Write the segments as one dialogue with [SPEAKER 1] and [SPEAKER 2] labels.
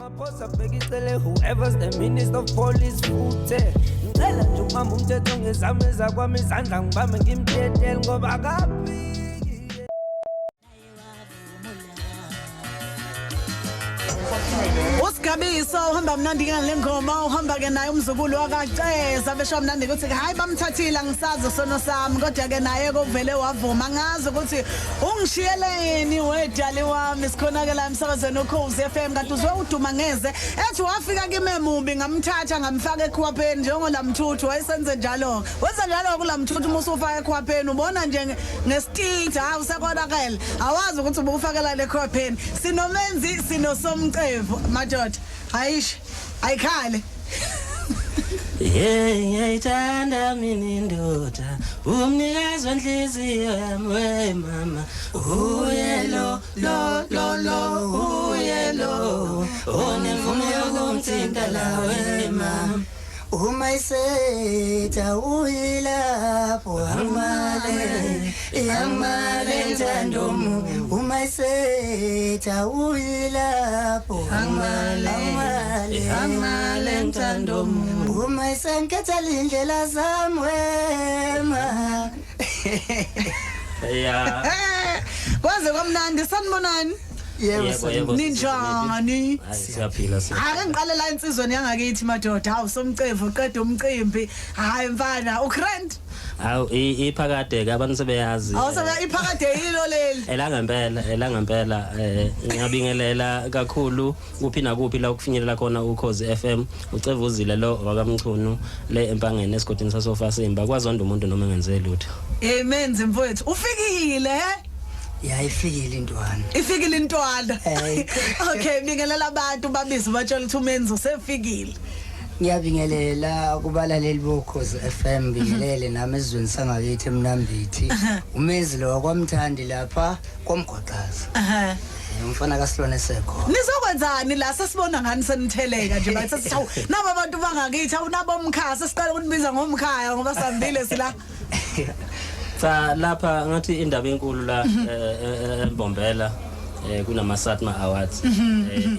[SPEAKER 1] Whoever's the minister of police fute ngicela nje umama umthetho ngezami ezakwami izandla ngibambe ngimthethe ngoba kaphiki
[SPEAKER 2] Usigabiso uhamba mnandi ngale ngoma uhamba ke naye umzukulu wakaceza besho mnandi ukuthi hayi bamthathile ngisazi sono sami kodwa ke naye kovele wavuma ngazi ukuthi ungishiyeleni wedali wami sikhonakela emsakazweni uKhozi FM kanti uzwe uduma ngeze ethi wafika kimemubi ngamthatha ngamfaka ekhwapheni njengola mthuthu wayesenze njalo wenza njalo kula mthuthu musufaka ekhwapheni ubona nje ngesititha awusekonakele awazi ukuthi ubufakela lekhwapheni sinomenzi sinosomcevu madoda ayish ayikhale
[SPEAKER 1] ngiyayithanda mina indoda umnikazi wenhliziyo yami we mama uyelo lo uyelo onemvume yokumthinta la we mama uma isetha uyilapho amale ntandomu uma isetha uyilapho amale ntandomu uma isenketha indlela zami wema
[SPEAKER 2] yeah kwaze kwamnandi sanibonani
[SPEAKER 1] yebo
[SPEAKER 2] ninjani
[SPEAKER 1] siyaphila
[SPEAKER 2] ake ngiqalela insizweni yangakithi madoda hawu somcevu uqeda umcimbi hayi mfana ukrent
[SPEAKER 1] awu iphakade ke abantu sebeyazi
[SPEAKER 2] awusebe iphakade yilo leli
[SPEAKER 1] elangempela ngiyabingelela kakhulu kuphi nakuphi la ukufinyelela khona uKhozi FM uCevuzile lo wakamchunu le empangeni esigodini sasofasimba kwazonda umuntu noma engenze lutho
[SPEAKER 2] Menzi mfowethu ufikile
[SPEAKER 3] yayifikile intwana
[SPEAKER 2] ifikile intwana okay bingelela abantu babiza batshela ukuthi uMenzi usefikile
[SPEAKER 3] ngiyabingelela kubalaleli boKhozi FM bingelele nami ezweni sangakithi eMnambithi uMenzi lo wakwamthandi lapha komgwaqaza umfana kaSilwane sekho
[SPEAKER 2] nizokwenzani la sesibona ngani senitheleka nje bathi sithawu nabo abantu bangakithi awunabo umkhaya siqala ukunibiza ngomkhaya ngoba sambile sila
[SPEAKER 1] Sa lapha ngathi indaba enkulu la eMbombela kunama Satma Awards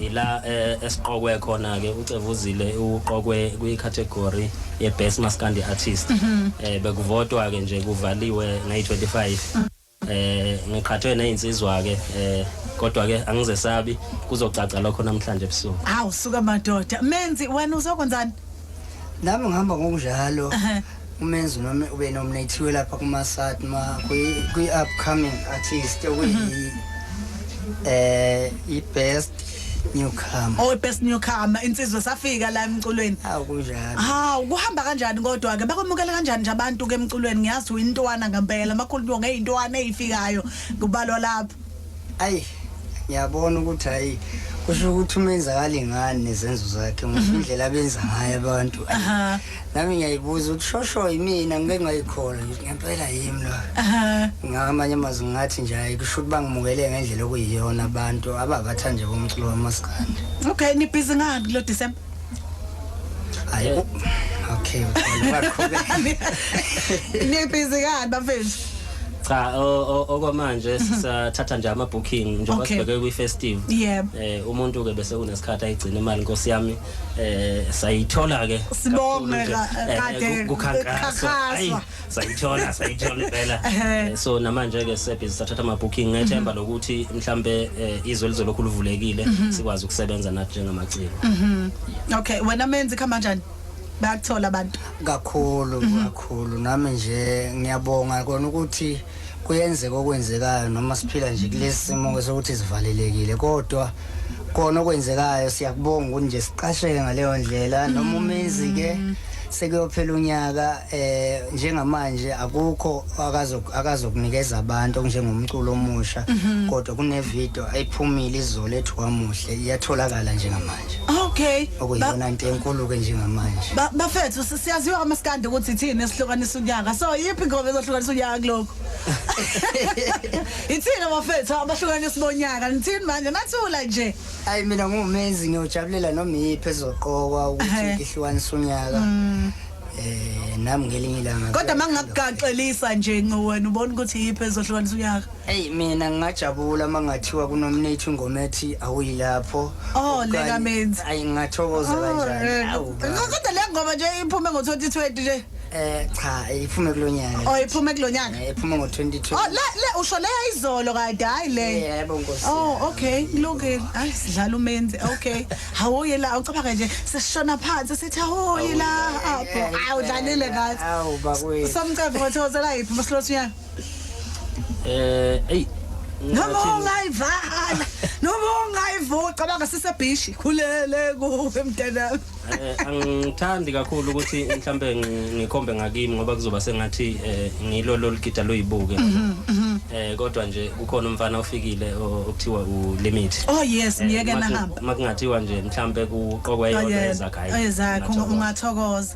[SPEAKER 1] ila esiqokwe khona ke uCevuzile uqokwe kwicategory ye best maskandi artist bekuvotwa ke nje kuvaliwe ngayi25 ngiqhathwe nezinsizwa ke kodwa ke angizesabi kuzocaca lokho namhlanje ebusuku
[SPEAKER 2] hawu suka madoda Menzi wena uzokwenzani
[SPEAKER 3] nami ngihamba ngokunjalo uMenzi noma ube nominatiwe lapha kuma Satma kwi upcoming artist okuyi i best newcomer
[SPEAKER 2] best newcomer insizwe safika la emculweni
[SPEAKER 3] kunjalo
[SPEAKER 2] kuhamba kanjani kodwa ke bakwamukela kanjani nje abantu ke emculweni ngiyazi uyintwana ngempela makhulu ngeyintwana ezifikayo kubalwa lapha
[SPEAKER 3] ayi ngiyabona ukuthi hayi kusho ukuthi uMenzi akalingani nezenzo zakhe ngindlela abenza ngayo abantu nami ngiyayibuza ukuthi shosho yimina ngeke ngayikhola ngempela yimi la ngamanye amazwi ngathi nje hayi kusho ukuthi bangimukele ngendlela okuyiyona abantu ababathanje bomculo wamaskandi
[SPEAKER 2] okay ni busy ngani lo December
[SPEAKER 3] hayi okay uqhubeka
[SPEAKER 2] ni busy ngani bafethu
[SPEAKER 1] cha okwamanje sisathatha nje ama booking njengoba sibheke kwi festive umuntu ke bese kunesikhathi ayigcina imali Nkosi yami sayithola ke
[SPEAKER 2] sibonge kade
[SPEAKER 1] kukhankaso sayithola phela so namanje ke sisathatha ama booking ngethemba lokuthi mhlambe izwe lizolokhu livulekile sikwazi ukusebenza nathi njengamaciko
[SPEAKER 2] okay wena Menzi khama kanjani bayakuthola abantu
[SPEAKER 3] kakhulu nami nje ngiyabonga kona ukuthi kuyenzeka okwenzekayo noma siphila nje kulesimo sokuthi sivalelekile kodwa kona okwenzekayo siyakubonga ukuthi nje siqasheke ngaleyo ndlela noma uMenzi ke sekuyophela unyaka njengamanje akukho akazokunikeza abantu njengomculo omusha kodwa kune video ayiphumile izolo ethi wamuhle iyatholakala njengamanje
[SPEAKER 2] okay
[SPEAKER 3] okuyona into enkulu ke njengamanje
[SPEAKER 2] bafethu siyaziwa amaskandi ukuthi ithini esihlukanisa unyaka so yiphi ingoma ezohlukanisa unyaka kuloko ithina bafethu abahlukanisa ubonyaka nithini manje nathula nje
[SPEAKER 3] hayi mina nguMenzi ngiyojabulela noma yiphi ezoqokwa ukuthi ihlukanisa unyaka nami ngelinye ilanga
[SPEAKER 2] kodwa mangakugaxelisa nje wena ubona ukuthi yiphi ezohlukanisa unyaka
[SPEAKER 3] hey mina ngingajabula mangathiwa kunominate ingoma ethi awuyilapho
[SPEAKER 2] leka Menzi
[SPEAKER 3] ayi ngathokoza kanjani
[SPEAKER 2] kodwa le ngoma nje iphume ngo2020 nje
[SPEAKER 3] cha iphume kulonyaka
[SPEAKER 2] iphume kulonyaka
[SPEAKER 3] iphume ngo2020
[SPEAKER 2] le usho le izolo kade hayi le
[SPEAKER 3] yebo Nkosi
[SPEAKER 2] okay kulungile hayi sidlala uMenzi okay hawuye la ucabanga nje sesishona phansi sithi hawuye la apho awudlalile ngathi
[SPEAKER 3] awu bakwethu
[SPEAKER 2] somcebo ngothozela yiphi maslot unyaka
[SPEAKER 1] hey
[SPEAKER 2] noma ungayivala cabanga sisebhishi khulele kuwe mntanami
[SPEAKER 1] angithandi kakhulu ukuthi mhlambe ngikhombe ngakimi ngoba kuzoba sengathi ngilolo ligida loyibuke kodwa nje kukhona umfana ofikile okuthiwa uLimit
[SPEAKER 2] yes ngiyeke nahamba
[SPEAKER 1] makungathiwa nje mhlambe kuqokwe yona
[SPEAKER 2] ezakho ungathokoza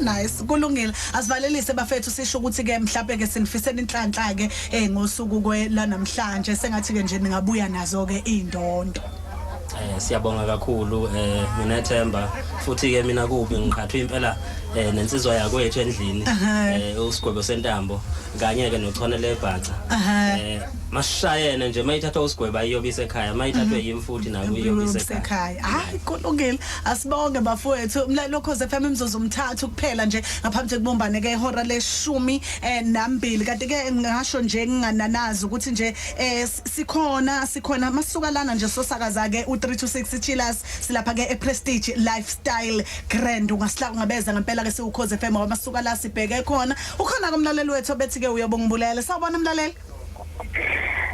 [SPEAKER 2] nice kulungile asivalelise bafethu sisho ukuthi ke mhlambe ke sinifisela inhlanhla ke ngosuku kwela namhlanje sengathi ke nje ningabuya nazo ke indondo
[SPEAKER 1] siyabonga kakhulu nginethemba futhi ke mina kubi ngikhathwa impela nensizwa yakwethu endlini usigwebo sentambo kanye ke nochonele ebhaca mashayene nje mayithatha usigweba iyobisa ekhaya mayithathwe yimi futhi nayo iyobisa
[SPEAKER 2] ekhaya hayi kulungile asibonge bafowethu umlalelo uKhozi FM imzuzu umthathu kuphela nje ngaphambi kokubumbane ke ihora le12 kanti ke ngasho nje ngingananazi ukuthi nje sikhona masuka lana nje sosakaza ke u326 Chillers silapha ke ePrestige Lifestyle Grand ungasihlangabeza ngempela ke siuKhozi FM masuka la sibheke khona ukhona kumlaleli wethu bethi ke uyabongibulela sawubona umlaleli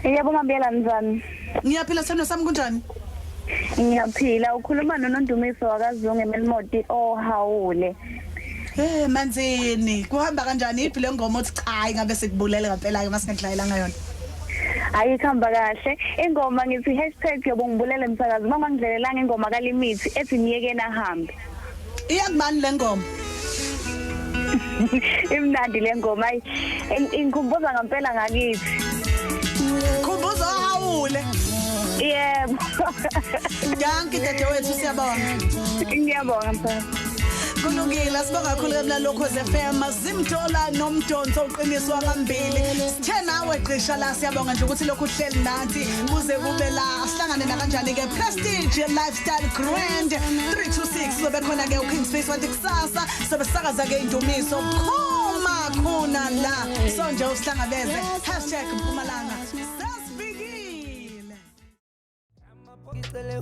[SPEAKER 4] Ngiyabonga Biyela njani?
[SPEAKER 2] Ngiyaphila sithando sami kunjani?
[SPEAKER 4] Ngiyaphila ukhuluma noNondumiso wakaZungu eMelmoti ohawule.
[SPEAKER 2] Manzini kuhamba kanjani iphi le ngoma othi cha ngabe sikubulele ngempela ke masingedlayelanga yona?
[SPEAKER 4] Ayikhamba kahle ingoma ngithi #yobongibulele msakazi mama ngidlelelanga ingoma kaLimit ethi niyeke nahambe.
[SPEAKER 2] Iyakubani le ngoma?
[SPEAKER 4] Imnandi le ngoma ingikhumbuza ngempela ngakithi.
[SPEAKER 2] Khumbuza hawule.
[SPEAKER 4] Yebo.
[SPEAKER 2] Yanki dadewethu siyabonga.
[SPEAKER 4] Ngiyabonga mfana.
[SPEAKER 2] Kulungile sibonga kakhulu emlalelo uKhozi FM Zimdola nomdonso uqiniswa ngambili sithe nawe gqisha la siyabonga nje ukuthi lokhu uhleli nathi kuze kube la sihlangane na kanjani ke Prestige Lifestyle Grand 326 sobe khona ke uKing Space wathi kusasa sobe sakaza ke indumiso khona la sonje usihlangabeze #Mpumalanga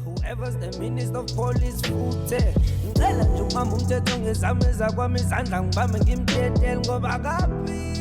[SPEAKER 5] whoever's the minister of police futhe ngicela nje umama umthetho ngezame zakwami izandla ngibambe ngimthethele ngoba kabi